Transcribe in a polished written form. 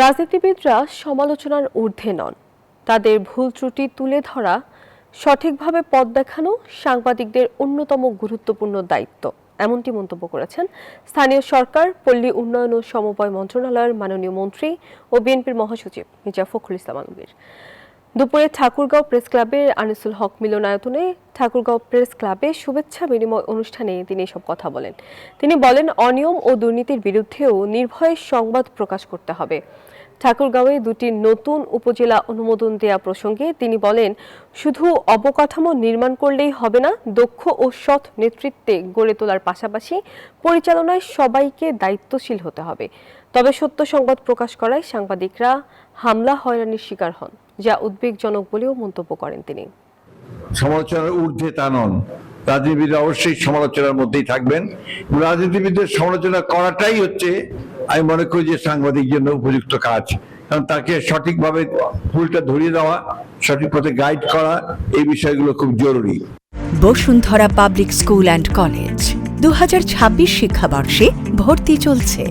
রাজনীতিবিদরা সমালোচনার ঊর্ধ্বে নন, তাদের ভুল ত্রুটি তুলে ধরা, সঠিকভাবে পথ দেখানো সাংবাদিকদের অন্যতম গুরুত্বপূর্ণ দায়িত্ব, এমনটি মন্তব্য করেছেন স্থানীয় সরকার, পল্লী উন্নয়ন ও সমবায় মন্ত্রণালয়ের মাননীয় মন্ত্রী ও বিএনপির মহাসচিব মির্জা ফখরুল ইসলাম আলমগীর। দুপুরে ঠাকুরগাঁও প্রেস ক্লাবের আনিসুল হক মিলনায়তনে ঠাকুরগাঁও প্রেস ক্লাবে শুভেচ্ছা বিনিময় অনুষ্ঠানে তিনি এসব কথা বলেন। তিনি বলেন, অনিয়ম ও দুর্নীতির বিরুদ্ধেও নির্ভয়ে সংবাদ প্রকাশ করতে হবে। ঠাকুরগাঁওয়ে দুটি নতুন উপজেলা অনুমোদন দেয়া প্রসঙ্গে তিনি বলেন, শুধু অবকাঠামো নির্মাণ করলেই হবে না, দক্ষ ও সৎ নেতৃত্বে গড়ে তোলার পাশাপাশি পরিচালনায় সবাইকে দায়িত্বশীল হতে হবে। তবে সত্য সংবাদ প্রকাশ করায় সাংবাদিকরা হামলা হয়রানির শিকার হন, যা উদ্বেগজনক বলেও মন্তব্য করেন তিনি। সমালোচনার ঊর্ধ্বে তা নন, রাজনীতিবিদরা অবশ্যই সমালোচনার মধ্যেই থাকবেন। রাজনীতিবিদদের সমালোচনা করাটাই হচ্ছে, আমি মনে করি যে সাংবাদিক জন্য উপযুক্ত কাজ, কারণ তাকে সঠিকভাবে ভুলটা ধরিয়ে দেওয়া, সঠিক পথে গাইড করা, এই বিষয়গুলো খুব জরুরি। Bashundhara public school and college 2026 শিক্ষাবর্ষে ভর্তি চলছে।